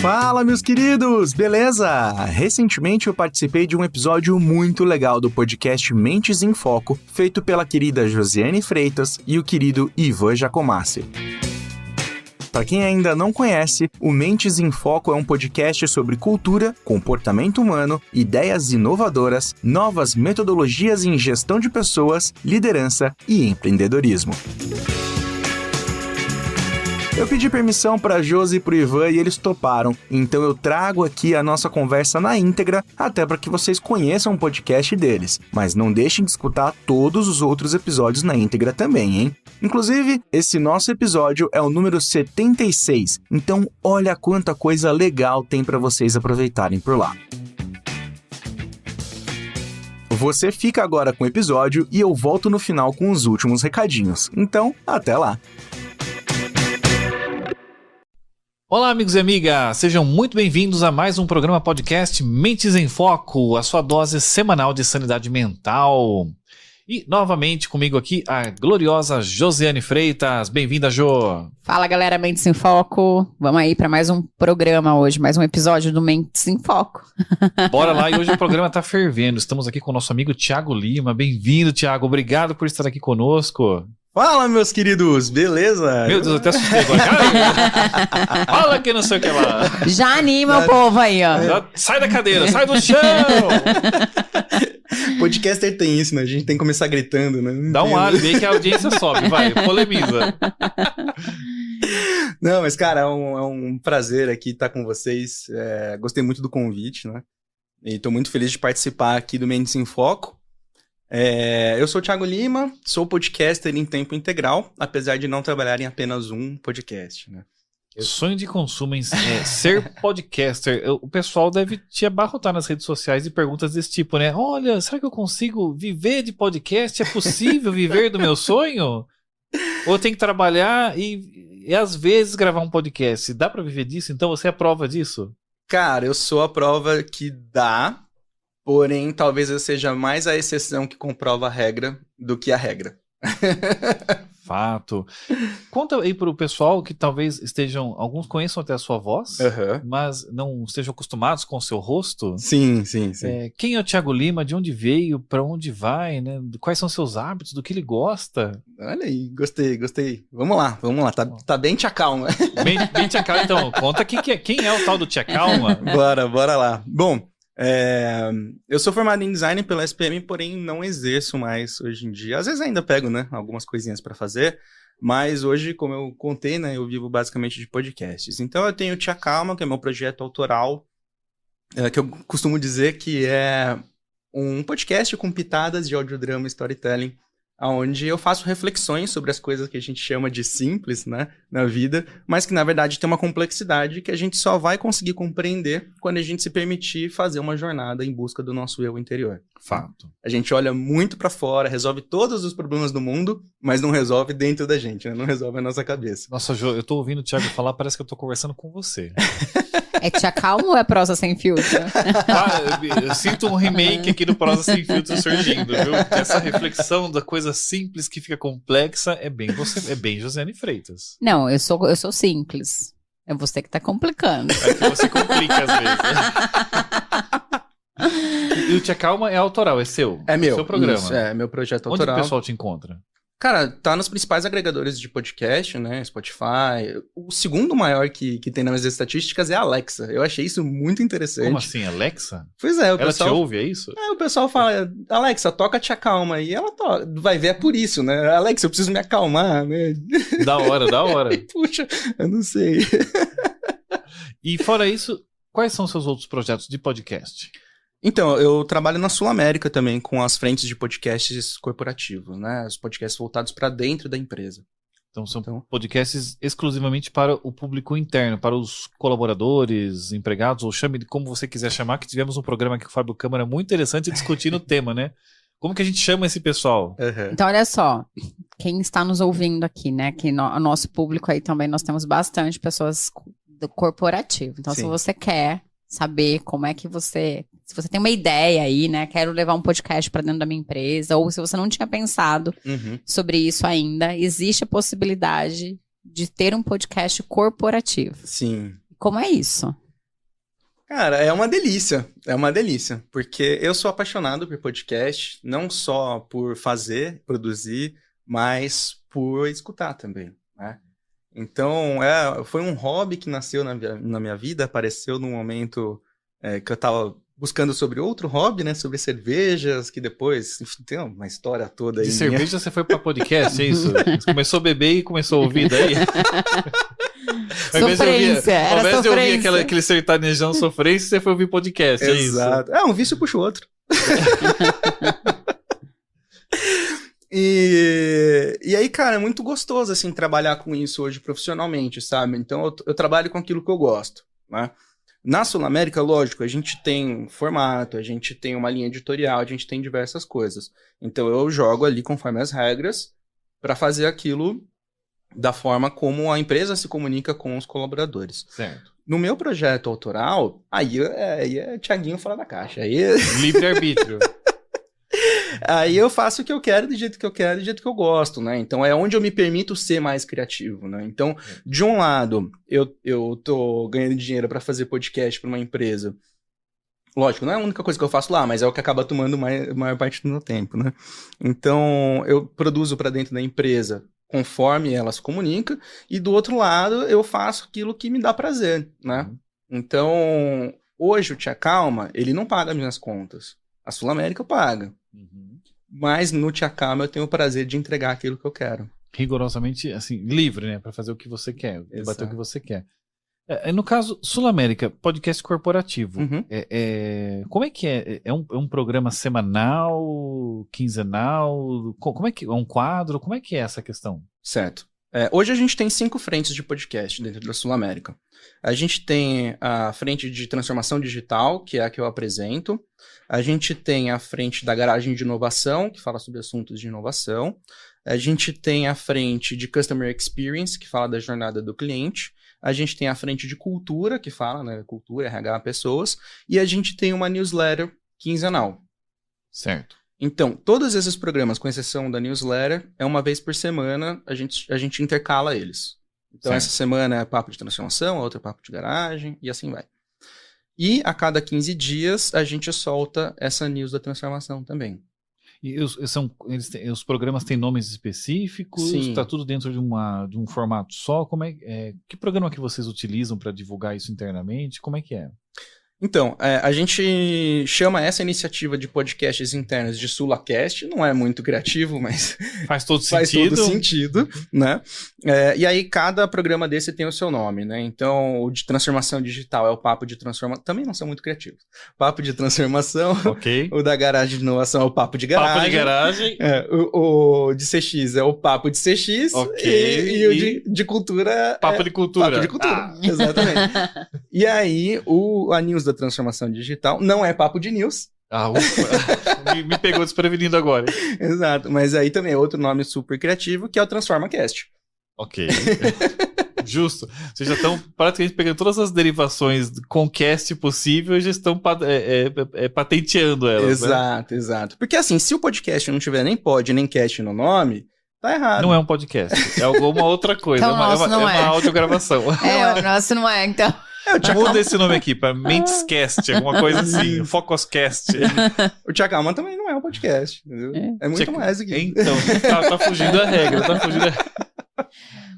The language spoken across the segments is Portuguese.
Fala, meus queridos! Beleza? Recentemente eu participei de um episódio muito legal do podcast Mentes em Foco, feito pela querida Josiane Freitas e o querido Ivan Giacomassi. Para quem ainda não conhece, o Mentes em Foco é um podcast sobre cultura, comportamento humano, ideias inovadoras, novas metodologias em gestão de pessoas, liderança e empreendedorismo. Eu pedi permissão para a Josi e para o Ivan e eles toparam, então eu trago aqui a nossa conversa na íntegra, até para que vocês conheçam o podcast deles, mas não deixem de escutar todos os outros episódios na íntegra também, hein? Inclusive, esse nosso episódio é o número 76, então olha quanta coisa legal tem para vocês aproveitarem por lá. Você fica agora com o episódio e eu volto no final com os últimos recadinhos, então até lá! Olá, amigos e amigas! Sejam muito bem-vindos a mais um programa podcast Mentes em Foco, a sua dose semanal de sanidade mental. E, novamente, comigo aqui, a gloriosa Josiane Freitas. Bem-vinda, Jo! Fala, galera, Mentes em Foco. Vamos aí para mais um programa hoje, mais um episódio do Mentes em Foco. Bora lá, e hoje o programa tá fervendo. Estamos aqui com o nosso amigo Thiago Lima. Bem-vindo, Thiago. Obrigado por estar aqui conosco. Fala, meus queridos, beleza? Meu Deus, eu até assustei agora. Fala que não sei o que lá. Já anima o povo aí, ó. Sai da cadeira, sai do chão! Podcaster tem isso, né? A gente tem que começar gritando, né? Dá um álibi aí que a audiência sobe, vai, polemiza. Não, mas cara, é um prazer aqui estar com vocês. Gostei muito do convite, né? E tô muito feliz de participar aqui do Mentes em Foco. Eu sou o Thiago Lima, sou podcaster em tempo integral, apesar de não trabalhar em apenas um podcast, né? Sonho de consumo é ser podcaster. O pessoal deve te abarrotar nas redes sociais e perguntas desse tipo, né? Olha, será que eu consigo viver de podcast? É possível viver do meu sonho? Ou eu tenho que trabalhar e às vezes gravar um podcast? Dá pra viver disso? Então você é a prova disso? Cara, eu sou a prova que dá. Porém, talvez eu seja mais a exceção que comprova a regra do que a regra. Fato. Conta aí pro pessoal que talvez alguns conheçam até a sua voz, mas não estejam acostumados com o seu rosto. Sim. Quem é o Thiago Lima? De onde veio? Pra onde vai? Né? Quais são seus hábitos? Do que ele gosta? Olha aí, gostei. Vamos lá. Tá bem Tia Calma. Bem Tia Calma, então. Conta quem é o tal do Tia Calma. Bora lá. Bom, eu sou formado em design pela SPM, porém não exerço mais hoje em dia. Às vezes ainda pego, né, algumas coisinhas para fazer, mas hoje, como eu contei, né, eu vivo basicamente de podcasts. Então eu tenho o Tia Calma, que é meu projeto autoral, que eu costumo dizer que é um podcast com pitadas de audiodrama e storytelling, onde eu faço reflexões sobre as coisas que a gente chama de simples, né, na vida, mas que na verdade tem uma complexidade que a gente só vai conseguir compreender quando a gente se permitir fazer uma jornada em busca do nosso eu interior. Fato. A gente olha muito pra fora, resolve todos os problemas do mundo, mas não resolve dentro da gente, né? Não resolve a nossa cabeça. Nossa, Jo, eu tô ouvindo o Thiago falar, parece que eu tô conversando com você. É Tia Calma ou é prosa sem filtro? Eu sinto um remake aqui do Prosa Sem Filtro surgindo, viu? Essa reflexão da coisa simples que fica complexa é bem Josiane Freitas. Não, eu sou simples. É você que tá complicando. É que você complica às vezes. E o Tia Calma é autoral, é seu? É meu. Seu programa. Isso, é meu projeto autoral. Onde o pessoal te encontra? Cara, tá nos principais agregadores de podcast, né? Spotify. O segundo maior que tem nas estatísticas é a Alexa. Eu achei isso muito interessante. Como assim, Alexa? Pois é, o ela pessoal... te ouve, é isso? O pessoal fala, Alexa, toca Tia Calma. E ela toca. Vai ver, é por isso, né? Alexa, eu preciso me acalmar, né? Da hora. Puxa, eu não sei. E fora isso, quais são seus outros projetos de podcast? Então, eu trabalho na Sul América também com as frentes de podcasts corporativos, né? Os podcasts voltados para dentro da empresa. Então são podcasts exclusivamente para o público interno, para os colaboradores, empregados, ou chame de como você quiser chamar, que tivemos um programa aqui com o Fábio Câmara muito interessante discutindo o tema, né? Como que a gente chama esse pessoal? Então, olha só, quem está nos ouvindo aqui, né? Que o nosso público aí também, nós temos bastante pessoas do corporativo. Então, se você quer saber como é que você... Se você tem uma ideia aí, né? Quero levar um podcast para dentro da minha empresa, ou se você não tinha pensado sobre isso ainda, existe a possibilidade de ter um podcast corporativo. Sim. Como é isso? Cara, é uma delícia, porque eu sou apaixonado por podcast, não só por fazer, produzir, mas por escutar também, né? Então, foi um hobby que nasceu na minha vida, apareceu num momento que eu tava buscando sobre outro hobby, né? Sobre cervejas, que depois, enfim, tem uma história toda aí. De cerveja você foi pra podcast, é isso? Você começou a beber e começou a ouvir daí? Ao invés de ouvir aquele sertanejão sofrência, você foi ouvir podcast, é isso? Exato. Um vício puxa o outro. E aí, cara, é muito gostoso, assim, trabalhar com isso hoje profissionalmente, sabe? Então, eu trabalho com aquilo que eu gosto, né? Na Sul América, lógico, a gente tem um formato, a gente tem uma linha editorial, a gente tem diversas coisas. Então, eu jogo ali conforme as regras para fazer aquilo da forma como a empresa se comunica com os colaboradores. Certo. No meu projeto autoral, aí é Thiaguinho fora da caixa. Livre-arbítrio. Aí eu faço o que eu quero, do jeito que eu quero, do jeito que eu gosto, né? Então é onde eu me permito ser mais criativo, né? Então, de um lado, eu tô ganhando dinheiro para fazer podcast para uma empresa. Lógico, não é a única coisa que eu faço lá, mas é o que acaba tomando maior parte do meu tempo, né? Então, eu produzo para dentro da empresa conforme ela se comunica, e do outro lado, eu faço aquilo que me dá prazer, né? Então, hoje o Tia Calma, ele não paga minhas contas. A Sul América paga. Mas no Tia Calma eu tenho o prazer de entregar aquilo que eu quero. Rigorosamente, assim, livre, né? Para fazer o que você quer, debater o que você quer. No caso, Sul América, podcast corporativo. Como é que é? É um programa semanal, quinzenal? Como é que é um quadro? Como é que é essa questão? Certo. Hoje a gente tem 5 frentes de podcast dentro da Sul América. A gente tem a frente de transformação digital, que é a que eu apresento. A gente tem a frente da garagem de inovação, que fala sobre assuntos de inovação. A gente tem a frente de Customer Experience, que fala da jornada do cliente. A gente tem a frente de cultura, que fala, né, cultura, RH, pessoas. E a gente tem uma newsletter quinzenal. Certo. Então, todos esses programas, com exceção da newsletter, é uma vez por semana, a gente intercala eles. Então, essa semana é papo de transformação, a outra é papo de garagem, e assim vai. E a cada 15 dias, a gente solta essa news da transformação também. E os programas têm nomes específicos? Sim. Está tudo dentro de um formato só? Que programa que vocês utilizam para divulgar isso internamente? Como é que é? Então, a gente chama essa iniciativa de podcasts internos de SulaCast, não é muito criativo, mas faz todo sentido, né? E aí cada programa desse tem o seu nome, né? Então, o de transformação digital é o Papo de Transformação, também não são muito criativos. Papo de Transformação, okay. O da Garagem de Inovação é o Papo de Garagem. Papo de Garagem. O de CX é o Papo de CX, okay. e o de Cultura Papo de Cultura. Papo de Cultura, exatamente. E aí, a news da transformação digital não é papo de news. Me pegou desprevenido agora. Exato, mas aí também é outro nome super criativo, que é o TransformaCast. Ok. Justo. Vocês já estão praticamente pegando todas as derivações com cast possível e já estão patenteando elas. Exato. Porque assim, se o podcast não tiver nem pod, nem cast no nome, tá errado. Não é um podcast, é alguma outra coisa. Então, é uma audiogravação. O nosso não é, então. Muda esse nome aqui pra Mentescast, alguma coisa assim, Focuscast. O Tia Calma também não é um podcast, entendeu? É muito mais aqui. Então, tá fugindo da regra,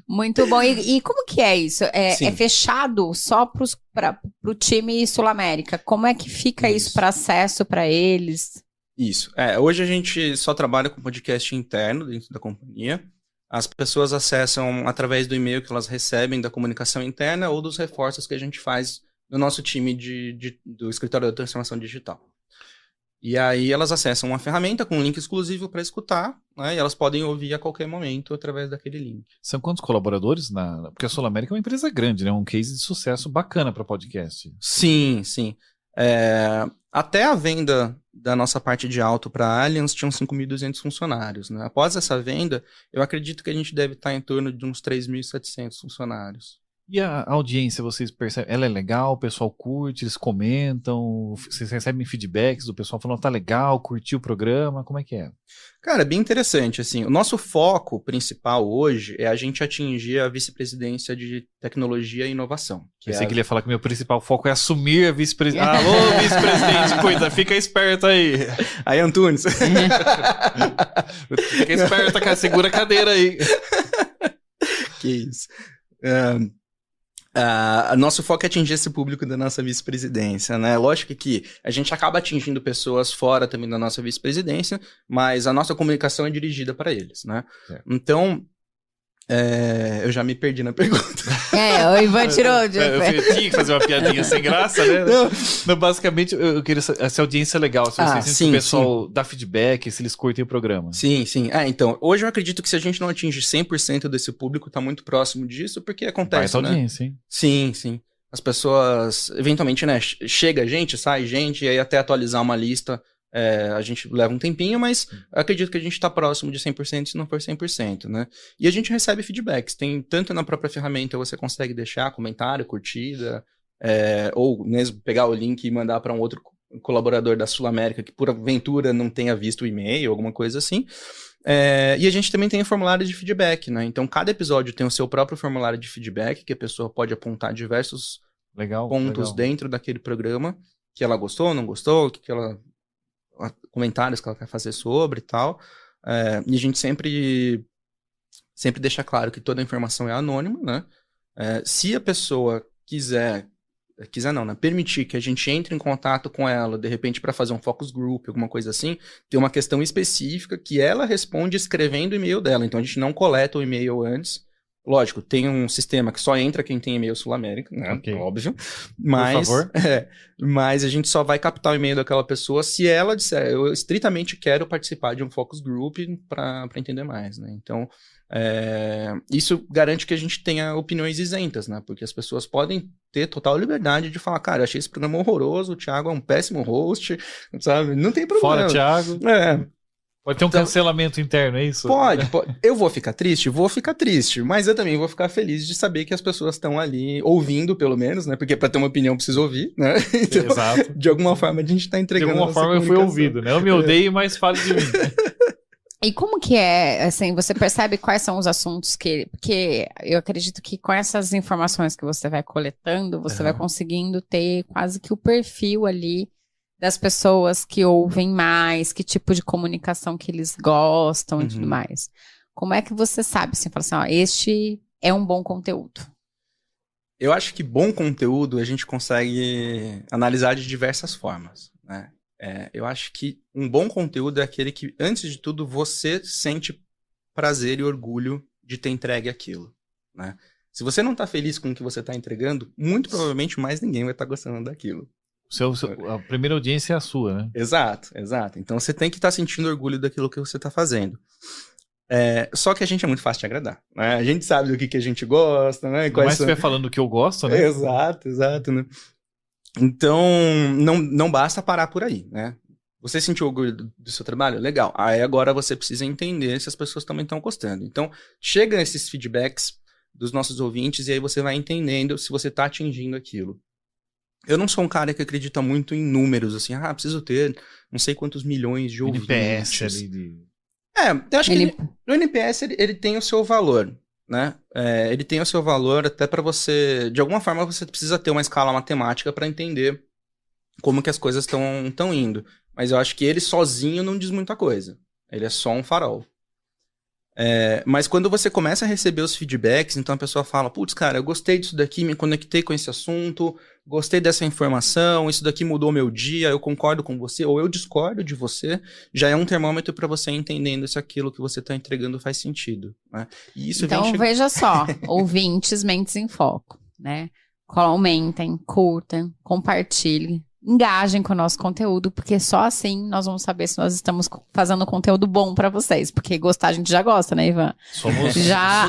Muito bom. E como que é isso? É fechado só pro time Sul América? Como é que fica isso para acesso para eles? Isso. Hoje a gente só trabalha com podcast interno dentro da companhia. As pessoas acessam através do e-mail que elas recebem da comunicação interna ou dos reforços que a gente faz no nosso time do Escritório da Transformação Digital. E aí elas acessam uma ferramenta com um link exclusivo para escutar, né, e elas podem ouvir a qualquer momento através daquele link. São quantos colaboradores? Porque a Sul América é uma empresa grande, né? Um case de sucesso bacana para podcast. Sim. Até a venda da nossa parte de auto para a Allianz tinham 5.200 funcionários. Né? Após essa venda, eu acredito que a gente deve estar em torno de uns 3.700 funcionários. E a audiência, vocês percebem? Ela é legal? O pessoal curte? Eles comentam? Vocês recebem feedbacks do pessoal falando, tá legal, curtiu o programa? Como é que é? Cara, é bem interessante, assim, o nosso foco principal hoje é a gente atingir a vice-presidência de tecnologia e inovação. Pensei que ele ia falar que meu principal foco é assumir a vice-presidência. Alô, vice-presidente, cuida, fica esperto aí. Aí, Antunes. Fica esperto, cara, segura a cadeira aí. Que isso. Nosso foco é atingir esse público da nossa vice-presidência, né? Lógico que a gente acaba atingindo pessoas fora também da nossa vice-presidência, mas a nossa comunicação é dirigida para eles, né? É. Então, eu já me perdi na pergunta. O Ivan tirou. Eu tinha que fazer uma piadinha sem graça, né? Não, basicamente, eu queria saber se a audiência é legal, se vocês sentem que o pessoal dá feedback, se eles curtem o programa. Sim, sim. Então, hoje eu acredito que se a gente não atinge 100% desse público, tá muito próximo disso, porque acontece, né? Audiência, hein? Sim, sim. As pessoas, eventualmente, né, chega gente, sai gente, e aí até atualizar uma lista, a gente leva um tempinho, mas acredito que a gente tá próximo de 100%, se não for 100%, né? E a gente recebe feedbacks, tem tanto na própria ferramenta, você consegue deixar comentário, curtida, ou mesmo pegar o link e mandar para um outro colaborador da Sul América que por aventura não tenha visto o e-mail, alguma coisa assim. E a gente também tem formulário de feedback, né? Então, cada episódio tem o seu próprio formulário de feedback, que a pessoa pode apontar diversos pontos dentro daquele programa, que ela gostou, não gostou, comentários que ela quer fazer sobre e tal. E a gente sempre deixa claro que toda a informação é anônima, né? Se a pessoa quiser não, né? Permitir que a gente entre em contato com ela, de repente, para fazer um focus group, alguma coisa assim, tem uma questão específica que ela responde escrevendo o e-mail dela. Então, a gente não coleta o e-mail antes. Lógico, tem um sistema que só entra quem tem e-mail Sul-América, né? Okay. Óbvio. Mas, por favor. Mas a gente só vai captar o e-mail daquela pessoa se ela disser, eu estritamente quero participar de um focus group para entender mais, né? Então, isso garante que a gente tenha opiniões isentas, né? Porque as pessoas podem ter total liberdade de falar, cara, eu achei esse programa horroroso, o Thiago é um péssimo host, sabe? Não tem problema. Fora, Thiago. Pode ter um cancelamento interno, é isso? Pode. Eu vou ficar triste, mas eu também vou ficar feliz de saber que as pessoas estão ali ouvindo, pelo menos, né? Porque para ter uma opinião preciso ouvir, né? Então, exato. De alguma forma a gente tá entregando. De alguma forma eu fui ouvido, né? Eu me odeio, mas fale de mim. E como que assim, você percebe quais são os assuntos porque eu acredito que com essas informações que você vai coletando, você vai conseguindo ter quase que o perfil ali das pessoas que ouvem mais, que tipo de comunicação que eles gostam e tudo mais. Como é que você sabe, assim, fala assim, este é um bom conteúdo? Eu acho que bom conteúdo a gente consegue analisar de diversas formas, né? Eu acho que um bom conteúdo é aquele que, antes de tudo, você sente prazer e orgulho de ter entregue aquilo, né? Se você não tá feliz com o que você tá entregando, muito provavelmente mais ninguém vai estar gostando daquilo. A primeira audiência é a sua, né? Exato. Então você tem que estar sentindo orgulho daquilo que você está fazendo. Só que a gente é muito fácil de agradar, né? A gente sabe do que a gente gosta, né? Mas você vai falando do que eu gosto, né? Exato, né? Então, não basta parar por aí, né? Você sentiu orgulho do seu trabalho? Legal. Aí agora você precisa entender se as pessoas também estão gostando. Então, chega esses feedbacks dos nossos ouvintes e aí você vai entendendo se você está atingindo aquilo. Eu não sou um cara que acredita muito em números, assim, preciso ter não sei quantos milhões de ouvintes. NPS ali. Eu acho que o NPS ele tem o seu valor, né? Ele tem o seu valor até para você, de alguma forma você precisa ter uma escala matemática para entender como que as coisas estão indo. Mas eu acho que ele sozinho não diz muita coisa. Ele é só um farol. Mas quando você começa a receber os feedbacks, então a pessoa fala, putz, cara, eu gostei disso daqui, me conectei com esse assunto, gostei dessa informação, isso daqui mudou meu dia, eu concordo com você, ou eu discordo de você, já é um termômetro para você entendendo se aquilo que você está entregando faz sentido, né? E isso então, veja só, ouvintes, Mentes em Foco, né? Comentem, curtam, compartilhem, engajem com o nosso conteúdo, porque só assim nós vamos saber se nós estamos fazendo conteúdo bom pra vocês, porque gostar a gente já gosta, né, Ivan? Somos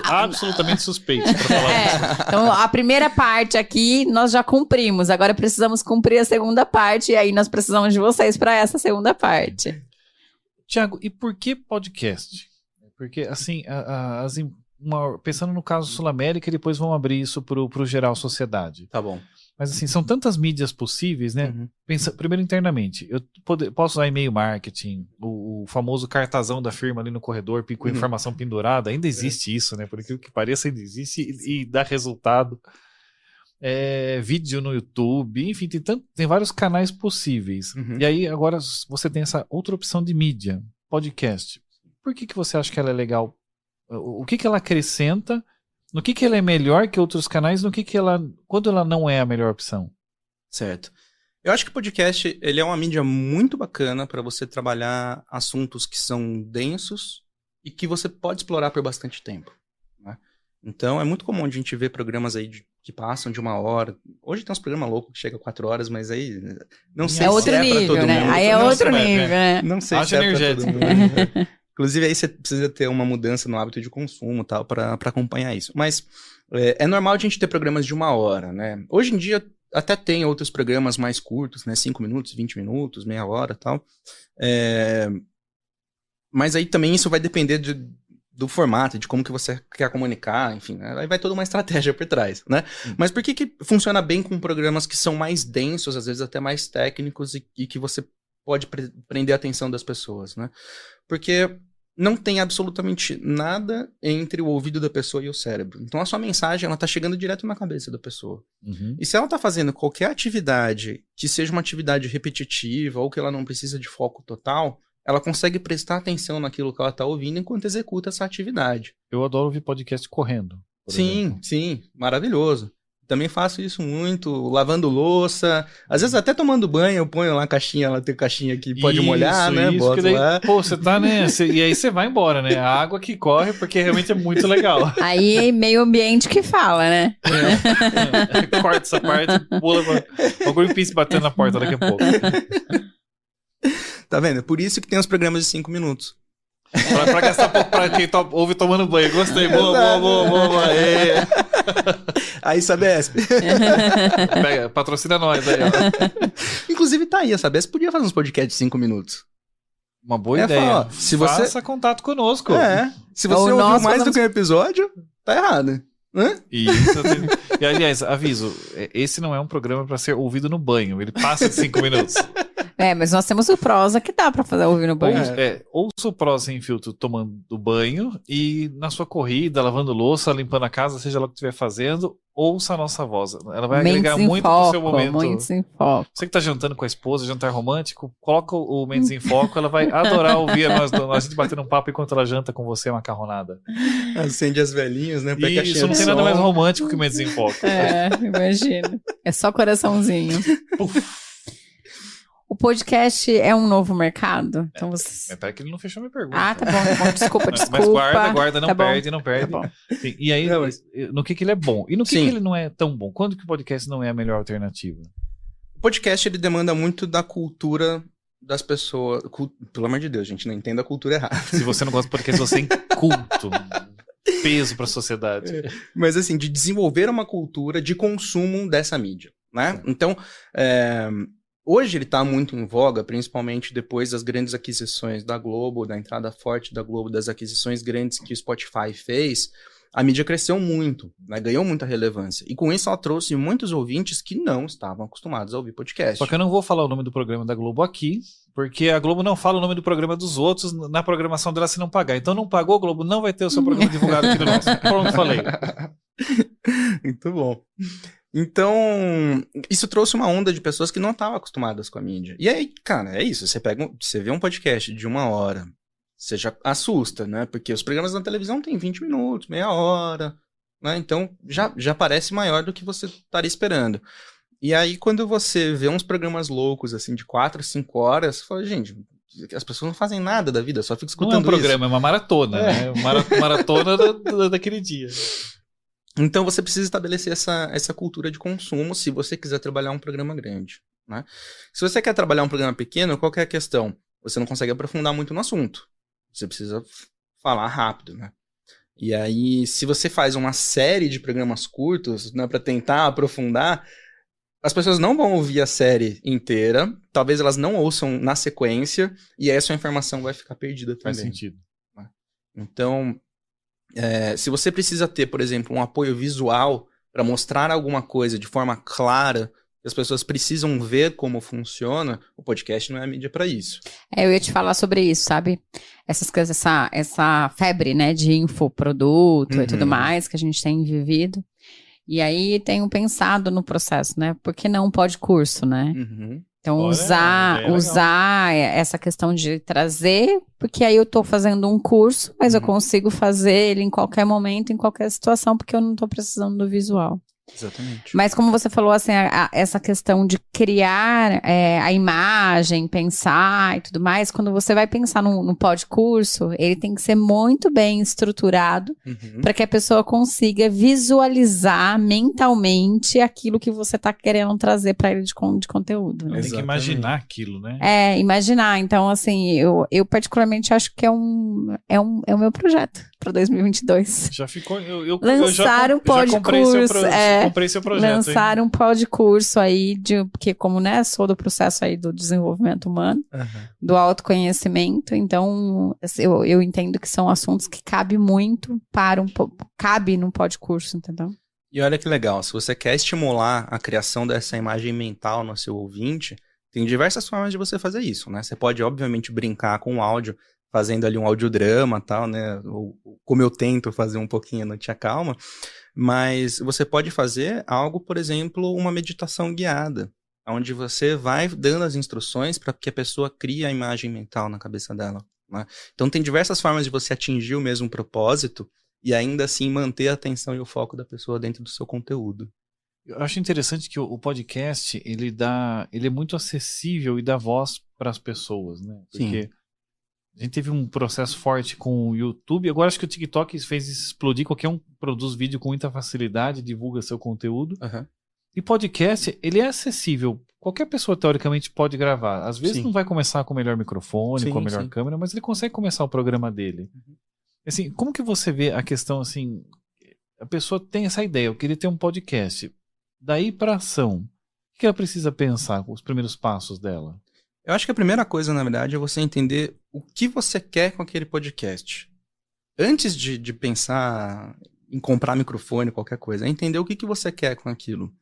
absolutamente suspeitos pra falar isso. Então, a primeira parte aqui nós já cumprimos, agora precisamos cumprir a segunda parte, e aí nós precisamos de vocês pra essa segunda parte. Thiago, e por que podcast? Porque, assim, pensando no caso Sul-América, e depois vamos abrir isso pro geral sociedade. Tá bom. Mas assim, são tantas mídias possíveis, né? Pensa, primeiro internamente, eu posso usar e-mail marketing, o famoso cartazão da firma ali no corredor, com informação pendurada, ainda existe isso, né? Por aquilo que pareça, ainda existe e dá resultado. Vídeo no YouTube, enfim, tem vários canais possíveis. E aí agora você tem essa outra opção de mídia, podcast. Por que você acha que ela é legal? O que ela acrescenta? No que ela é melhor que outros canais? Quando ela não é a melhor opção? Certo. Eu acho que o podcast ele é uma mídia muito bacana para você trabalhar assuntos que são densos e que você pode explorar por bastante tempo, né? Então é muito comum a gente ver programas aí que passam de 1 hora. Hoje tem uns programas loucos que chegam a 4 horas, mas aí não sei se é para todo mundo. Aí é outro nível, né? Não sei se é para todo mundo. Inclusive, aí você precisa ter uma mudança no hábito de consumo e tal, para acompanhar isso. Mas é normal a gente ter programas de 1 hora, né? Hoje em dia, até tem outros programas mais curtos, né? 5 minutos, 20 minutos, meia hora e tal. Mas aí também isso vai depender do formato, de como que você quer comunicar, enfim, né? Aí vai toda uma estratégia por trás, né? Mas por que funciona bem com programas que são mais densos, às vezes até mais técnicos e que você pode prender a atenção das pessoas, né? Porque não tem absolutamente nada entre o ouvido da pessoa e o cérebro. Então a sua mensagem, ela tá chegando direto na cabeça da pessoa. E se ela tá fazendo qualquer atividade que seja uma atividade repetitiva ou que ela não precisa de foco total, ela consegue prestar atenção naquilo que ela tá ouvindo enquanto executa essa atividade. Eu adoro ouvir podcast correndo. Sim, maravilhoso. Também faço isso muito, lavando louça, às vezes até tomando banho, eu ponho lá a caixinha, ela tem caixinha que pode molhar, né? Boto daí, lá. Pô, você tá, né? E aí você vai embora, né? A água que corre, porque realmente é muito legal. Aí é meio ambiente que fala, né? Corta essa parte, pula o Greenpeace batendo na porta daqui a pouco. Tá vendo? Por isso que tem os programas de 5 minutos. Pra gastar pouco pra quem ouve tomando banho. Gostei, boa. Aí, Sabesp. Patrocina nós aí, ó. Inclusive tá aí, a Sabesp podia fazer uns podcasts de 5 minutos. Uma boa ideia. Se Faça contato conosco. Se você ouviu mais do que um episódio, tá errado. Isso. E aliás, aviso, esse não é um programa pra ser ouvido no banho. Ele passa de 5 minutos. Mas nós temos o prosa que dá pra fazer ouvir no banho. Ouça o prosa sem filtro tomando banho e na sua corrida, lavando louça, limpando a casa, seja lá o que estiver fazendo, ouça a nossa voz. Ela vai agregar muito pro seu momento. Mentes em Foco. Você que tá jantando com a esposa, jantar romântico, coloca o Mentes em Foco, ela vai adorar ouvir a gente batendo um papo enquanto ela janta com você, macarronada. Acende as velhinhas, né? Isso não tem nada mais romântico que Mentes em Foco. Imagina. É só coraçãozinho. O podcast é um novo mercado? Então você... Peraí que ele não fechou minha pergunta. Tá bom. Desculpa. Mas guarda, não perde. Tá Sim, e aí, no que ele é bom? E no que ele não é tão bom? Quando que o podcast não é a melhor alternativa? O podcast, ele demanda muito da cultura das pessoas. Pelo amor de Deus, gente, não entenda a cultura errada. Se você não gosta de podcast, você é inculto. Peso pra sociedade. Mas assim, de desenvolver uma cultura de consumo dessa mídia, né? Então, hoje ele está muito em voga, principalmente depois das grandes aquisições da Globo, da entrada forte da Globo, das aquisições grandes que o Spotify fez. A mídia cresceu muito, né? Ganhou muita relevância. E com isso ela trouxe muitos ouvintes que não estavam acostumados a ouvir podcast. Só que eu não vou falar o nome do programa da Globo aqui, porque a Globo não fala o nome do programa dos outros na programação dela se não pagar. Então não pagou, Globo não vai ter o seu programa divulgado aqui no nosso. Pronto, falei. Muito bom. Então, isso trouxe uma onda de pessoas que não estavam acostumadas com a mídia. E aí, cara, é isso. Você vê um podcast de 1 hora, você já assusta, né? Porque os programas na televisão têm 20 minutos, meia hora, né? Então, já parece maior do que você estaria esperando. E aí, quando você vê uns programas loucos, assim, de 4, 5 horas, você fala, gente, as pessoas não fazem nada da vida, só ficam escutando isso. Não é um programa, é uma maratona, né? Maratona daquele dia. Então você precisa estabelecer essa cultura de consumo se você quiser trabalhar um programa grande, né? Se você quer trabalhar um programa pequeno, qual que é a questão? Você não consegue aprofundar muito no assunto. Você precisa falar rápido, né? E aí, se você faz uma série de programas curtos, né, para tentar aprofundar, as pessoas não vão ouvir a série inteira, talvez elas não ouçam na sequência, e aí a sua informação vai ficar perdida também. Faz sentido. Então, Se você precisa ter, por exemplo, um apoio visual para mostrar alguma coisa de forma clara, as pessoas precisam ver como funciona, o podcast não é a mídia para isso. Eu ia te falar sobre isso, sabe? Essas coisas, essa febre, né, de infoproduto e tudo mais que a gente tem vivido. E aí tenho pensado no processo, né? Por que não pode curso, né? Então, usar essa questão de trazer, porque aí eu tô fazendo um curso, mas eu consigo fazer ele em qualquer momento, em qualquer situação, porque eu não tô precisando do visual. Exatamente. Mas como você falou, assim, essa questão de criar a imagem, pensar e tudo mais, quando você vai pensar no podcurso, ele tem que ser muito bem estruturado para que a pessoa consiga visualizar mentalmente aquilo que você está querendo trazer para ele de conteúdo. Né? Tem que imaginar aquilo, né? Imaginar. Então, assim, eu particularmente acho que é o meu projeto para 2022. Já ficou. Lançar um podcurso. Comprei seu projeto. Lançar um podcurso aí, porque como, né, sou do processo aí do desenvolvimento humano, do autoconhecimento, então eu entendo que são assuntos que cabe muito cabe num podcurso, entendeu? E olha que legal, se você quer estimular a criação dessa imagem mental no seu ouvinte, tem diversas formas de você fazer isso, né? Você pode, obviamente, brincar com o áudio, fazendo ali um audiodrama e tal, né? Ou, como eu tento fazer um pouquinho no Tia Calma. Mas você pode fazer algo, por exemplo, uma meditação guiada, onde você vai dando as instruções para que a pessoa crie a imagem mental na cabeça dela. Né? Então tem diversas formas de você atingir o mesmo propósito e ainda assim manter a atenção e o foco da pessoa dentro do seu conteúdo. Eu acho interessante que o podcast, ele é muito acessível e dá voz para as pessoas, né? Porque Sim. A gente teve um processo forte com o YouTube. Agora acho que o TikTok fez isso explodir. Qualquer um produz vídeo com muita facilidade, divulga seu conteúdo. E podcast, ele é acessível. Qualquer pessoa, teoricamente, pode gravar. Às vezes não vai começar com o melhor microfone, com a melhor câmera, mas ele consegue começar o programa dele. Assim, como que você vê a questão, assim, a pessoa tem essa ideia, eu queria ter um podcast. Daí para ação, o que ela precisa pensar, os primeiros passos dela? Eu acho que a primeira coisa, na verdade, é você entender o que você quer com aquele podcast. Antes de pensar em comprar microfone, qualquer coisa, é entender o que você quer com aquilo.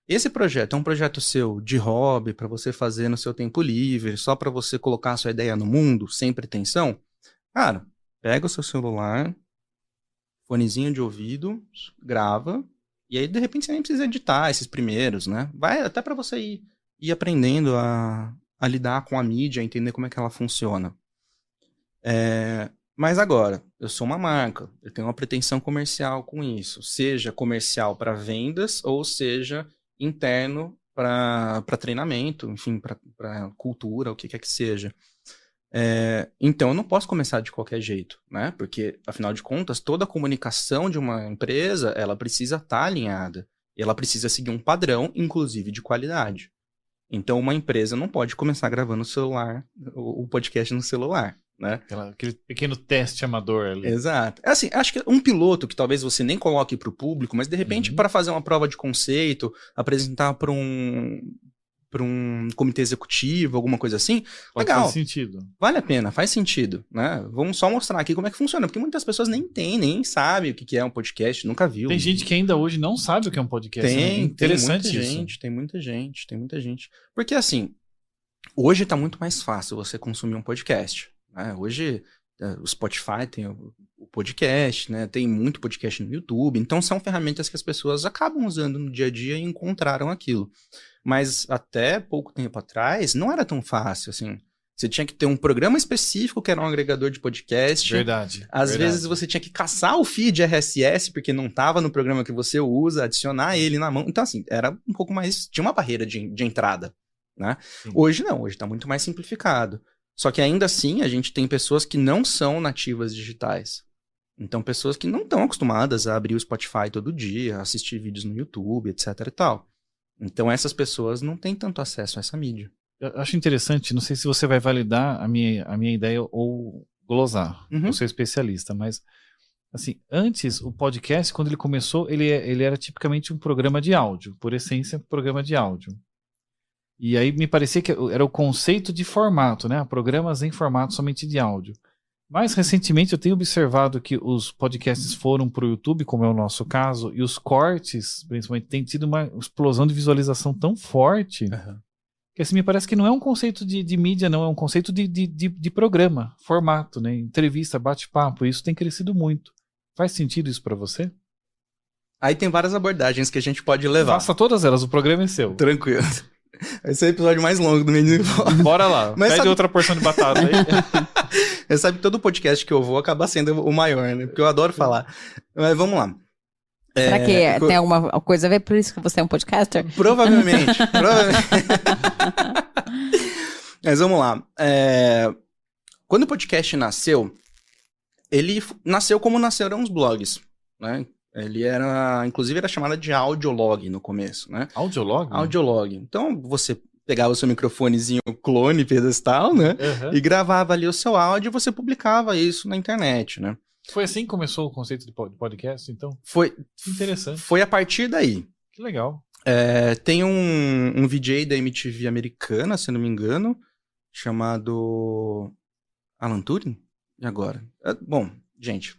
Esse projeto é um projeto seu de hobby, para você fazer no seu tempo livre, só para você colocar a sua ideia no mundo, sem pretensão? Cara, pega o seu celular, fonezinho de ouvido, grava, e aí, de repente, você nem precisa editar esses primeiros, né? Vai até para você ir aprendendo a lidar com a mídia, a entender como é que ela funciona. Mas agora, eu sou uma marca, eu tenho uma pretensão comercial com isso, seja comercial para vendas ou seja interno para treinamento, enfim, para cultura, o que quer que seja. Então eu não posso começar de qualquer jeito, né? Porque, afinal de contas, toda a comunicação de uma empresa, ela precisa estar alinhada, e ela precisa seguir um padrão, inclusive de qualidade. Então, uma empresa não pode começar gravando no celular, o podcast no celular, né? Aquele pequeno teste amador ali. Exato. Assim, acho que um piloto que talvez você nem coloque para o público, mas de repente para fazer uma prova de conceito, apresentar para um comitê executivo, alguma coisa assim, legal. Faz sentido. Vale a pena, faz sentido, né? Vamos só mostrar aqui como é que funciona, porque muitas pessoas nem sabem o que é um podcast, nunca viu. Tem gente que ainda hoje não sabe o que é um podcast. Tem, né? Interessante tem muita gente. Porque assim, hoje tá muito mais fácil você consumir um podcast, né? Hoje o Spotify tem o podcast, né? Tem muito podcast no YouTube, então são ferramentas que as pessoas acabam usando no dia a dia e encontraram aquilo. Mas até pouco tempo atrás não era tão fácil, assim. Você tinha que ter um programa específico que era um agregador de podcast. Verdade. Às vezes você tinha que caçar o feed RSS porque não estava no programa que você usa, adicionar ele na mão. Então, assim, era um pouco mais... Tinha uma barreira de entrada, né? Sim. Hoje não, hoje está muito mais simplificado. Só que ainda assim, a gente tem pessoas que não são nativas digitais. Então, pessoas que não estão acostumadas a abrir o Spotify todo dia, assistir vídeos no YouTube, etc e tal. Então, essas pessoas não têm tanto acesso a essa mídia. Eu acho interessante, não sei se você vai validar a minha ideia ou glosar. Eu sou especialista, mas assim, antes o podcast, quando ele começou, ele era tipicamente um programa de áudio, por essência, um programa de áudio. E aí me parecia que era o conceito de formato, né? Programas em formato somente de áudio. Mais recentemente eu tenho observado que os podcasts foram para o YouTube, como é o nosso caso, e os cortes, principalmente, têm tido uma explosão de visualização tão forte que assim, me parece que não é um conceito de mídia, não, é um conceito de programa, formato, né? Entrevista, bate-papo, isso tem crescido muito. Faz sentido isso para você? Aí tem várias abordagens que a gente pode levar. Faça todas elas, o programa é seu. Tranquilo. Esse é o episódio mais longo do Menino Informa. Bora lá, pede outra porção de batata aí. Você sabe que todo podcast que eu vou acaba sendo o maior, né? Porque eu adoro falar. Mas vamos lá. Será que tem alguma coisa a ver por isso que você é um podcaster? Provavelmente. Mas vamos lá. Quando o podcast nasceu, ele nasceu como nasceram os blogs, né? Ele inclusive era chamado de audiolog no começo, né? Audiolog? Audiolog. Então, você pegava o seu microfonezinho clone pedestal, né? E gravava ali o seu áudio e você publicava isso na internet, né? Foi assim que começou o conceito de podcast, então? Foi. Interessante. Foi a partir daí. Que legal. Tem um VJ da MTV americana, se não me engano, chamado Alan Turing? E agora? Bom, gente...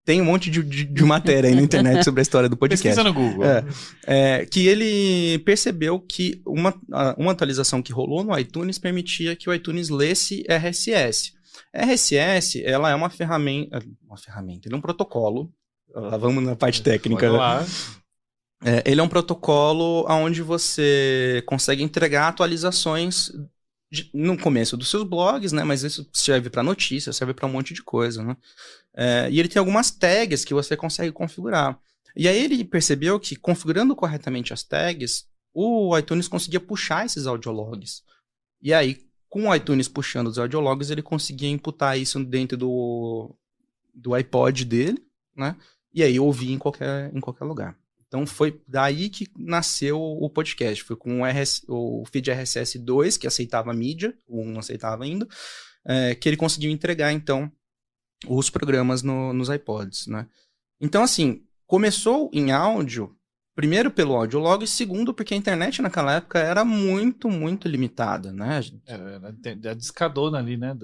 Tem um monte de matéria aí na internet sobre a história do podcast. Pesquisa no Google. Que ele percebeu que uma atualização que rolou no iTunes permitia que o iTunes lesse RSS. RSS, ela é uma ferramenta, ele é um protocolo. Lá vamos na parte técnica. Lá. Ele é um protocolo onde você consegue entregar atualizações no começo dos seus blogs, né? Mas isso serve para notícias, serve para um monte de coisa, né? E ele tem algumas tags que você consegue configurar. E aí ele percebeu que, configurando corretamente as tags, o iTunes conseguia puxar esses audiologs. E aí, com o iTunes puxando os audiologs, ele conseguia imputar isso dentro do iPod dele, né? E aí ouvir em qualquer lugar. Então foi daí que nasceu o podcast. Foi com o feed RSS 2, que aceitava mídia, o 1 não aceitava ainda, que ele conseguiu entregar, então, os programas nos iPods, né? Então, assim, começou em áudio, primeiro pelo audiolog, e segundo porque a internet naquela época era muito, muito limitada, né? Era a discadona ali, né?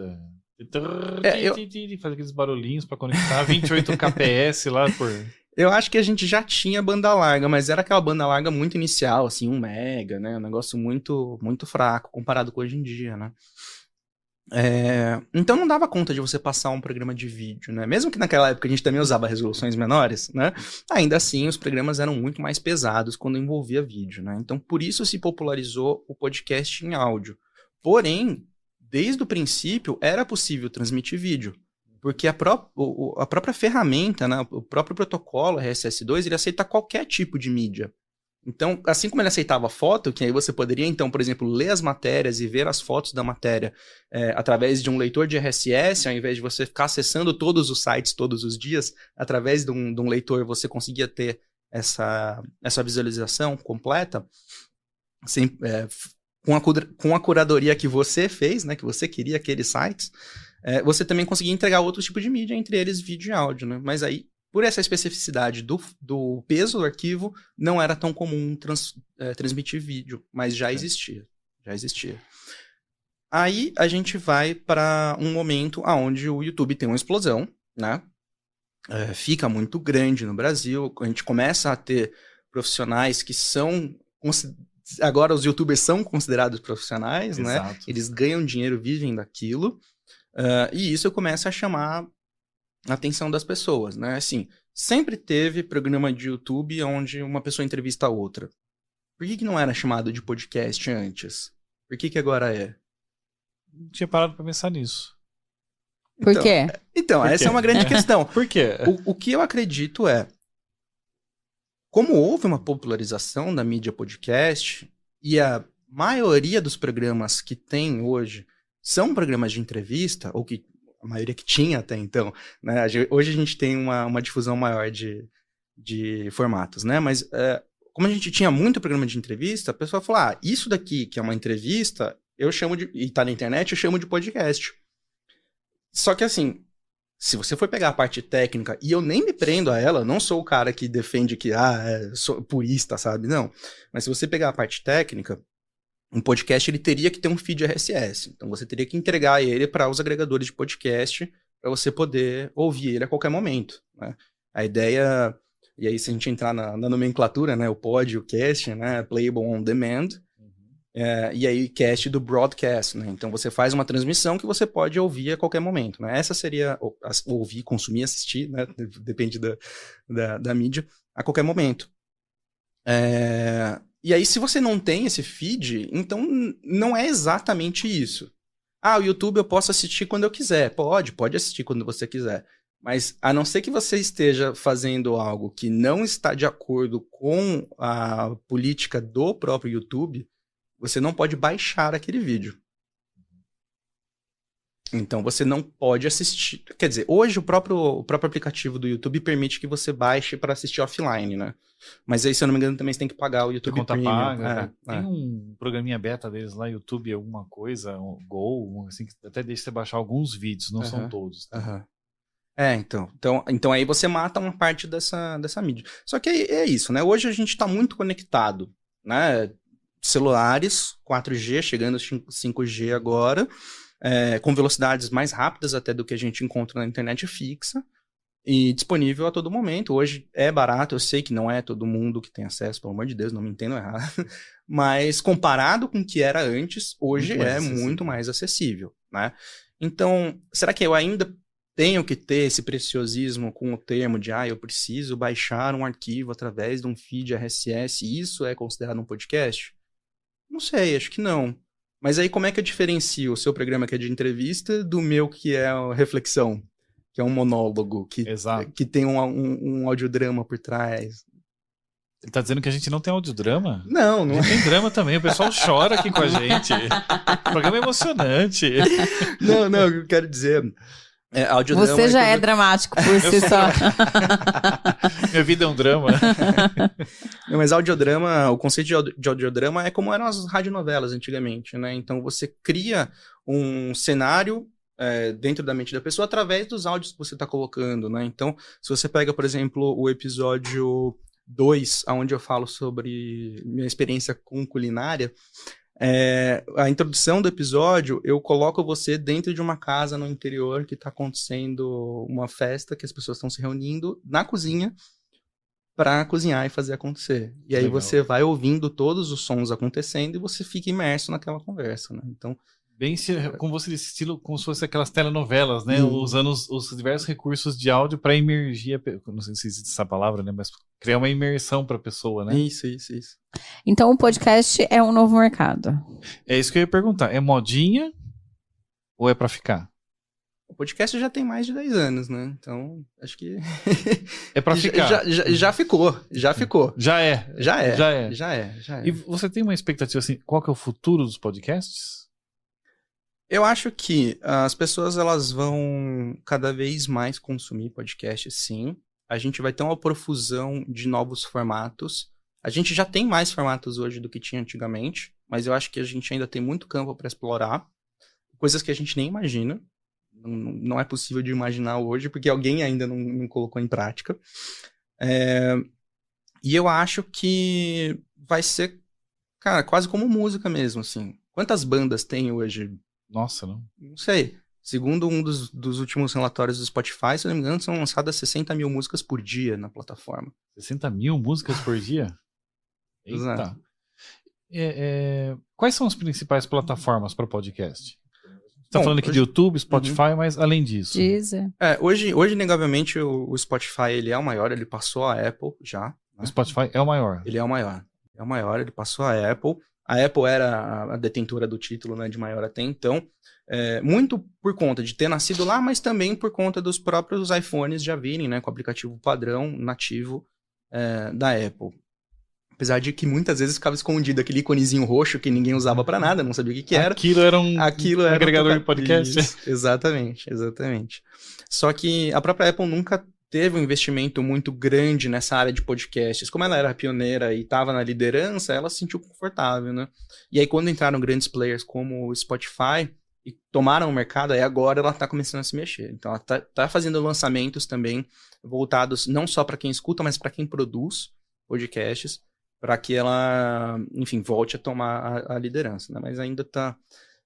Fazer aqueles barulhinhos para conectar 28 kps lá por... Eu acho que a gente já tinha banda larga, mas era aquela banda larga muito inicial, assim, 1 mega, né? Um negócio muito, muito fraco comparado com hoje em dia, né? Então não dava conta de você passar um programa de vídeo, né? Mesmo que naquela época a gente também usava resoluções menores, né? Ainda assim, os programas eram muito mais pesados quando envolvia vídeo, né? Então, por isso se popularizou o podcast em áudio. Porém, desde o princípio, era possível transmitir vídeo. Porque a própria ferramenta, né, o próprio protocolo RSS2, ele aceita qualquer tipo de mídia. Então, assim como ele aceitava foto, que aí você poderia, então, por exemplo, ler as matérias e ver as fotos da matéria através de um leitor de RSS, ao invés de você ficar acessando todos os sites todos os dias, através de um leitor você conseguia ter essa visualização completa, com a curadoria que você fez, né, que você queria aqueles sites, você também conseguia entregar outros tipos de mídia, entre eles vídeo e áudio, né? Mas aí, por essa especificidade do peso do arquivo, não era tão comum transmitir vídeo, mas já existia. Aí a gente vai para um momento onde o YouTube tem uma explosão, né? Fica muito grande no Brasil, a gente começa a ter profissionais que são... Agora os YouTubers são considerados profissionais, Exato. Né? Eles ganham dinheiro, vivem daquilo. E isso começa a chamar a atenção das pessoas, né? Assim, sempre teve programa de YouTube onde uma pessoa entrevista a outra. Por que não era chamado de podcast antes? Por que agora é? Não tinha parado pra pensar nisso. Por quê? Então, essa é uma grande questão. Por quê? O que eu acredito como houve uma popularização da mídia podcast, e a maioria dos programas que tem hoje são programas de entrevista, ou que a maioria que tinha até então, né? Hoje a gente tem uma difusão maior de formatos, né? Mas como a gente tinha muito programa de entrevista, a pessoa falou, isso daqui que é uma entrevista, eu chamo e tá na internet, eu chamo de podcast. Só que assim, se você for pegar a parte técnica, e eu nem me prendo a ela, não sou o cara que defende que, sou purista, sabe? Não. Mas se você pegar a parte técnica, um podcast ele teria que ter um feed RSS. Então você teria que entregar ele para os agregadores de podcast para você poder ouvir ele a qualquer momento, né? A ideia, e aí se a gente entrar na nomenclatura, né, o pod, o cast, né, playable on demand, e aí cast do broadcast, né? Então você faz uma transmissão que você pode ouvir a qualquer momento, né? Essa seria ouvir, consumir, assistir, né? Depende da mídia, a qualquer momento. E aí, se você não tem esse feed, então não é exatamente isso. O YouTube eu posso assistir quando eu quiser. Pode assistir quando você quiser. Mas a não ser que você esteja fazendo algo que não está de acordo com a política do próprio YouTube, você não pode baixar aquele vídeo. Então você não pode assistir. Quer dizer, hoje o próprio aplicativo do YouTube permite que você baixe para assistir offline, né? Mas aí, se eu não me engano, também você tem que pagar o YouTube conta Premium. Paga, tem um programinha beta deles lá, YouTube, alguma coisa, Go, assim, que até deixa você baixar alguns vídeos, não são todos. Tá? Então aí você mata uma parte dessa mídia. Só que é isso, né? Hoje a gente está muito conectado, né? Celulares, 4G, chegando 5G agora, com velocidades mais rápidas até do que a gente encontra na internet fixa, e disponível a todo momento. Hoje é barato, eu sei que não é todo mundo que tem acesso, pelo amor de Deus, não me entendo errado, mas comparado com o que era antes, hoje muito mais acessível, né? Então, será que eu ainda tenho que ter esse preciosismo com o termo de eu preciso baixar um arquivo através de um feed RSS, e isso é considerado um podcast? Não sei, acho que não. Mas aí como é que eu diferencio o seu programa que é de entrevista do meu que é reflexão? Que é um monólogo, que tem um audiodrama por trás. Ele tá dizendo que a gente não tem audiodrama? Não. Tem drama também, o pessoal chora aqui com a gente. O programa é emocionante. Não, eu quero dizer... audiodrama você já é dramático por si só. Minha vida é um drama. Não, mas audiodrama, o conceito de audiodrama é como eram as radionovelas antigamente, né? Então você cria um cenário dentro da mente da pessoa através dos áudios que você está colocando, né? Então, se você pega, por exemplo, o episódio 2, onde eu falo sobre minha experiência com culinária, a introdução do episódio, eu coloco você dentro de uma casa no interior que está acontecendo uma festa, que as pessoas estão se reunindo na cozinha para cozinhar e fazer acontecer. E aí você vai ouvindo todos os sons acontecendo e você fica imerso naquela conversa, né? Então, bem, como você disse, estilo como se fosse aquelas telenovelas, né? Usando os diversos recursos de áudio para imergir, não sei se existe essa palavra, né? Mas criar uma imersão para a pessoa, né? Isso. Então o podcast é um novo mercado. É isso que eu ia perguntar. É modinha ou é para ficar? O podcast já tem mais de 10 anos, né? Então, acho que... é para ficar. Já ficou. Já é. E você tem uma expectativa assim, qual que é o futuro dos podcasts? Eu acho que as pessoas elas vão cada vez mais consumir podcast, sim. A gente vai ter uma profusão de novos formatos. A gente já tem mais formatos hoje do que tinha antigamente, mas eu acho que a gente ainda tem muito campo para explorar. Coisas que a gente nem imagina. Não é possível de imaginar hoje, porque alguém ainda não colocou em prática. E eu acho que vai ser, cara, quase como música mesmo, assim. Quantas bandas tem hoje? Nossa, não sei. Segundo um dos últimos relatórios do Spotify, se eu não me engano, são lançadas 60 mil músicas por dia na plataforma. 60 mil músicas por dia? Eita. Exato. Quais são as principais plataformas para podcast? Você tá falando aqui de YouTube, Spotify, mas além disso. Deezer. Hoje, inegavelmente, o Spotify ele é o maior, ele passou a Apple já. Né? O Spotify é o maior. Ele é o maior, ele passou a Apple. A Apple era a detentora do título, né, de maior até então, muito por conta de ter nascido lá, mas também por conta dos próprios iPhones já virem, né, com o aplicativo padrão nativo da Apple. Apesar de que muitas vezes ficava escondido aquele iconezinho roxo que ninguém usava para nada, não sabia o que era. Aquilo era um agregador de podcast. Isso, exatamente. Só que a própria Apple nunca teve um investimento muito grande nessa área de podcasts. Como ela era pioneira e estava na liderança, ela se sentiu confortável, né? E aí quando entraram grandes players como o Spotify e tomaram o mercado, aí agora ela está começando a se mexer. Então ela tá fazendo lançamentos também voltados não só para quem escuta, mas para quem produz podcasts. para que ela, enfim, volte a tomar a liderança, né? Mas ainda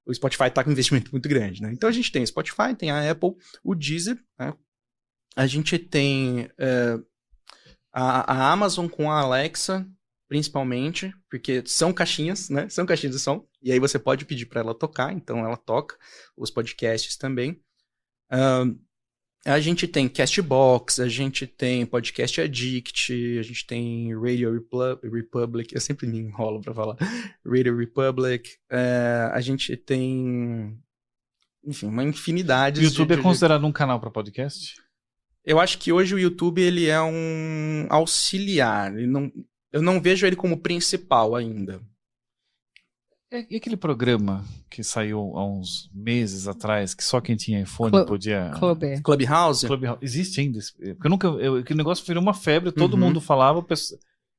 o Spotify está com um investimento muito grande, né? Então a gente tem o Spotify, tem a Apple, o Deezer, né? A gente tem a Amazon com a Alexa, principalmente, porque são caixinhas, né? São caixinhas de som, e aí você pode pedir para ela tocar, então ela toca os podcasts também. A gente tem Castbox, a gente tem Podcast Addict, a gente tem Radio Republic, eu sempre me enrolo pra falar, Radio Republic, a gente tem, enfim, uma infinidade. O YouTube é considerado um canal para podcast? Eu acho que hoje o YouTube ele é um auxiliar, eu não vejo ele como principal ainda. E aquele programa que saiu há uns meses atrás, que só quem tinha iPhone podia... Clubhouse? Existe ainda? Porque aquele negócio virou uma febre, todo mundo falava,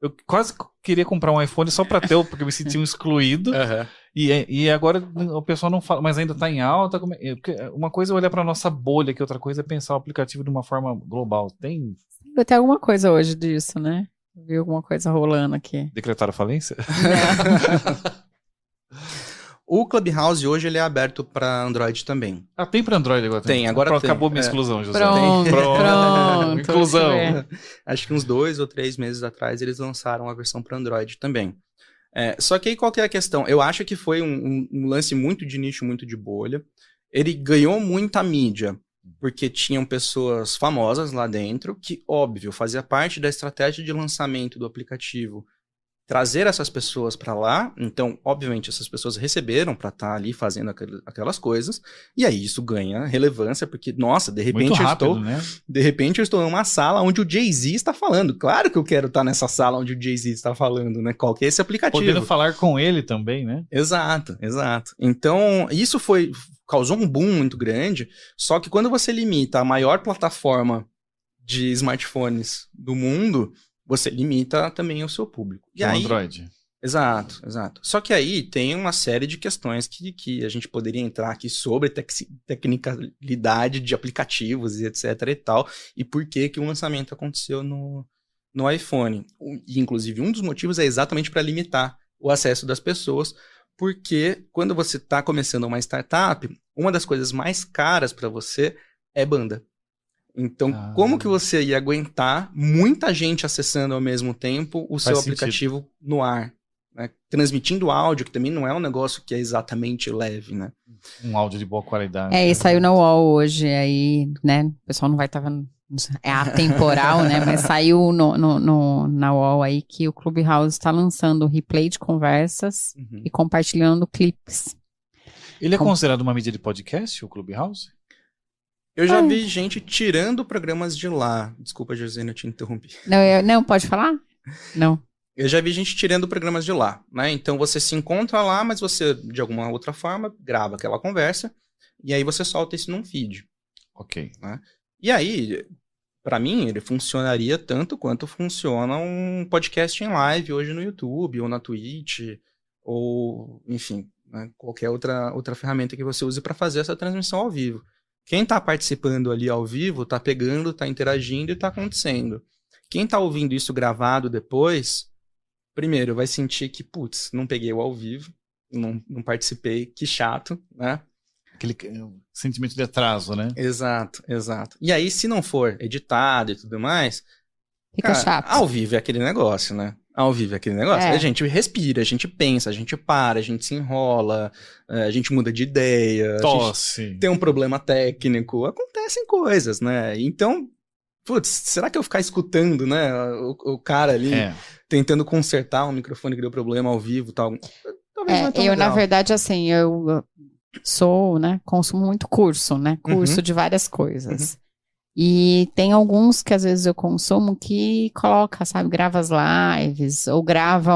eu quase queria comprar um iPhone só pra ter, porque eu me sentia excluído, e agora o pessoal não fala, mas ainda tá em alta. Uma coisa é olhar pra nossa bolha, que outra coisa é pensar o aplicativo de uma forma global. Tem alguma coisa hoje disso, né? Vi alguma coisa rolando aqui. Decretaram falência? O Clubhouse hoje ele é aberto para Android também. Tem para Android agora? Tem, agora pronto, tem. Acabou minha exclusão, José. Pronto. Inclusão. Acho que uns 2 ou 3 meses atrás eles lançaram a versão para Android também. Só que aí qual que é a questão? Eu acho que foi um lance muito de nicho, muito de bolha. Ele ganhou muita mídia, porque tinham pessoas famosas lá dentro, que, óbvio, fazia parte da estratégia de lançamento do aplicativo trazer essas pessoas para lá. Então, obviamente, essas pessoas receberam para estar ali fazendo aquelas coisas, e aí isso ganha relevância, porque, nossa, de repente eu estou numa sala onde o Jay-Z está falando. Claro que eu quero estar nessa sala onde o Jay-Z está falando, né? Qual que é esse aplicativo? Podendo falar com ele também, né? Exato. Então, isso causou um boom muito grande, só que quando você limita a maior plataforma de smartphones do mundo, você limita também o seu público. E aí, Android. Exato. Só que aí tem uma série de questões que a gente poderia entrar aqui sobre tecnicalidade de aplicativos e etc e tal, e por que o lançamento aconteceu no iPhone. E, inclusive, um dos motivos é exatamente para limitar o acesso das pessoas, porque quando você está começando uma startup, uma das coisas mais caras para você é banda. Então, como que você ia aguentar muita gente acessando ao mesmo tempo o seu aplicativo no ar? Né? Transmitindo áudio, que também não é um negócio que é exatamente leve, né? Um áudio de boa qualidade. E saiu na UOL hoje, aí, né? O pessoal não vai estar vendo, é atemporal, né? Mas saiu na UOL aí que o Clubhouse está lançando replay de conversas e compartilhando clipes. Ele é considerado uma mídia de podcast, o Clubhouse? Eu já vi gente tirando programas de lá. Desculpa, Josiane, eu te interrompi. Não, pode falar? Não. Eu já vi gente tirando programas de lá, né? Então você se encontra lá, mas você, de alguma outra forma, grava aquela conversa e aí você solta isso num feed. Ok. Né? E aí, para mim, ele funcionaria tanto quanto funciona um podcast em live hoje no YouTube, ou na Twitch, ou, enfim, né? Qualquer outra ferramenta que você use para fazer essa transmissão ao vivo. Quem está participando ali ao vivo está pegando, está interagindo e está acontecendo. Quem está ouvindo isso gravado depois, primeiro vai sentir que, putz, não peguei o ao vivo, não participei, que chato, né? Aquele sentimento de atraso, né? Exato. E aí, se não for editado e tudo mais, fica chato. Ao vivo é aquele negócio, né? Ao vivo é aquele negócio. A gente respira, a gente pensa, a gente para, a gente se enrola, a gente muda de ideia. Tosse. Tem um problema técnico, acontecem coisas, né? Então, putz, será que eu ficar escutando, né? O cara ali tentando consertar um microfone que deu problema ao vivo e tal? Talvez não é tão legal. Na verdade, assim, eu sou, né? Consumo muito curso, né? Curso de várias coisas. E tem alguns que às vezes eu consumo que coloca, sabe, grava as lives, ou grava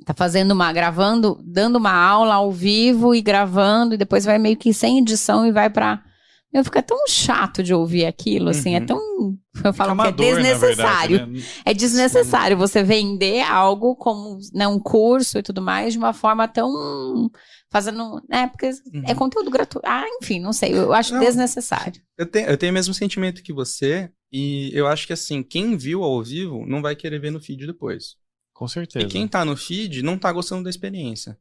tá gravando, dando uma aula ao vivo e gravando, e depois vai meio que sem edição e vai pra... Fica tão chato de ouvir aquilo, assim, é tão... Eu falo que é desnecessário. Verdade, né? É desnecessário você vender algo como, né, um curso e tudo mais de uma forma tão... Fazendo, né, porque é conteúdo gratuito. Enfim, não sei, eu acho desnecessário. Eu tenho o mesmo sentimento que você, e eu acho que, assim, quem viu ao vivo não vai querer ver no feed depois. Com certeza. E quem tá no feed não tá gostando da experiência.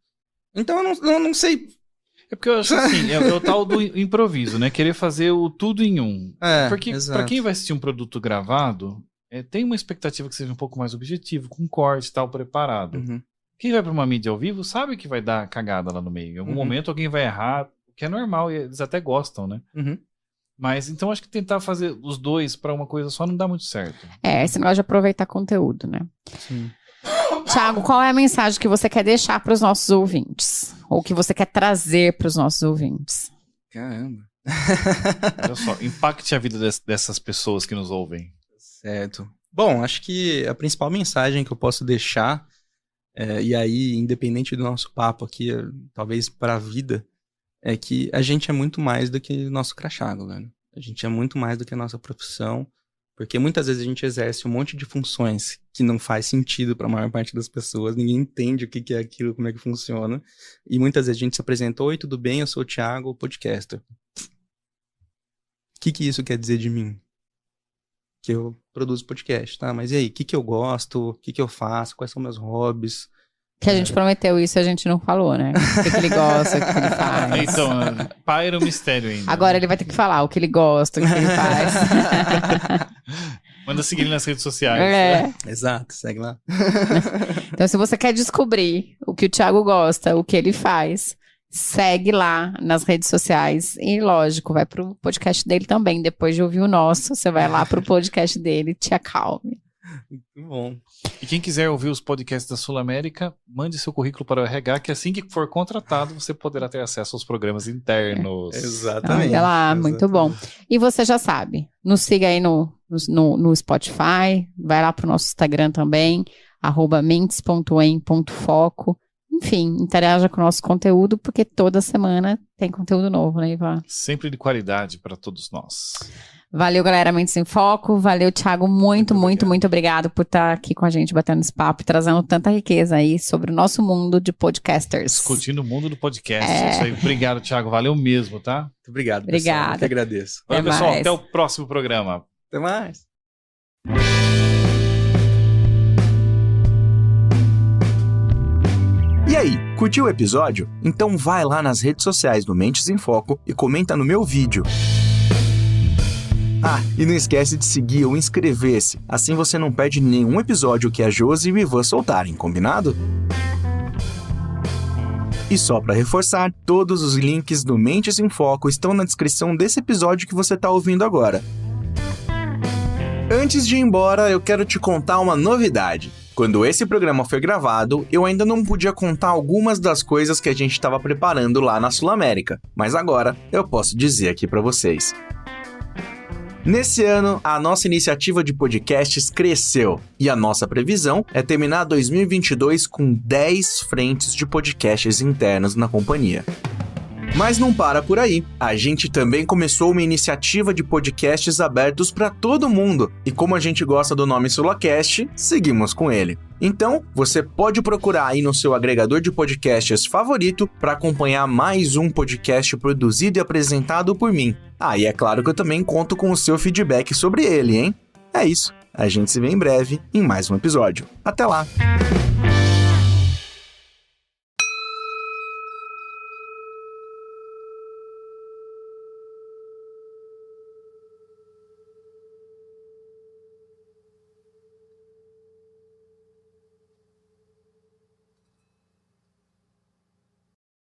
Então eu não sei... É porque eu acho assim, é o tal do improviso, né? Querer fazer o tudo em um. Porque pra quem vai assistir um produto gravado, tem uma expectativa que seja um pouco mais objetivo, com corte e tal, preparado. Uhum. Quem vai pra uma mídia ao vivo sabe que vai dar cagada lá no meio. Em algum momento alguém vai errar, o que é normal, e eles até gostam, né? Uhum. Mas então acho que tentar fazer os dois pra uma coisa só não dá muito certo. Esse negócio de aproveitar conteúdo, né? Sim. Thiago, qual é a mensagem que você quer deixar para os nossos ouvintes? Ou que você quer trazer para os nossos ouvintes? Caramba. Olha só, impacte a vida dessas pessoas que nos ouvem. Certo. Bom, acho que a principal mensagem que eu posso deixar, e aí, independente do nosso papo aqui, talvez para a vida, é que a gente é muito mais do que nosso crachá, galera. A gente é muito mais do que a nossa profissão. Porque muitas vezes a gente exerce um monte de funções que não faz sentido para a maior parte das pessoas. Ninguém entende o que é aquilo, como é que funciona. E muitas vezes a gente se apresenta: oi, tudo bem? Eu sou o Thiago, podcaster. O que isso quer dizer de mim? Que eu produzo podcast, tá? Mas e aí, o que eu gosto? O que eu faço? Quais são meus hobbies? Que a gente prometeu isso e a gente não falou, né? O que ele gosta, o que ele faz. Então, paira o mistério ainda. Agora ele vai ter que falar o que ele gosta, o que ele faz. Manda seguir ele nas redes sociais. Exato, segue lá. Então, se você quer descobrir o que o Thiago gosta, o que ele faz, segue lá nas redes sociais. E, lógico, vai pro podcast dele também. Depois de ouvir o nosso, você vai lá pro podcast dele, te acalme. Muito bom. E quem quiser ouvir os podcasts da Sul América, mande seu currículo para o RH, que assim que for contratado, você poderá ter acesso aos programas internos. Exatamente. Olha lá, exatamente. muito bom. E você já sabe, nos siga aí no Spotify, vai lá pro nosso Instagram também, @mentes.em.foco. Enfim, interaja com o nosso conteúdo, porque toda semana tem conteúdo novo, né, Ivan? Sempre de qualidade para todos nós. Valeu, galera, Mentes em Foco. Valeu, Thiago, muito obrigado por estar aqui com a gente, batendo esse papo e trazendo tanta riqueza aí sobre o nosso mundo de podcasters. Discutindo o mundo do podcast. É isso aí. Obrigado, Thiago. Valeu mesmo, tá? Muito obrigado, Obrigada. pessoal. Eu que agradeço. Valeu, Até pessoal. mais. Até o próximo programa. Até mais. E aí, curtiu o episódio? Então vai lá nas redes sociais do Mentes em Foco e comenta no meu vídeo. Ah, e não esquece de seguir ou inscrever-se, assim você não perde nenhum episódio que a Josi e o Ivan soltarem, combinado? E só para reforçar, todos os links do Mentes em Foco estão na descrição desse episódio que você está ouvindo agora. Antes de ir embora, eu quero te contar uma novidade. Quando esse programa foi gravado, eu ainda não podia contar algumas das coisas que a gente estava preparando lá na Sul América, mas agora eu posso dizer aqui para vocês. Nesse ano, a nossa iniciativa de podcasts cresceu e a nossa previsão é terminar 2022 com 10 frentes de podcasts internos na companhia. Mas não para por aí. A gente também começou uma iniciativa de podcasts abertos para todo mundo. E como a gente gosta do nome Sulacast, seguimos com ele. Então, você pode procurar aí no seu agregador de podcasts favorito para acompanhar mais um podcast produzido e apresentado por mim. Ah, e é claro que eu também conto com o seu feedback sobre ele, hein? É isso. A gente se vê em breve em mais um episódio. Até lá!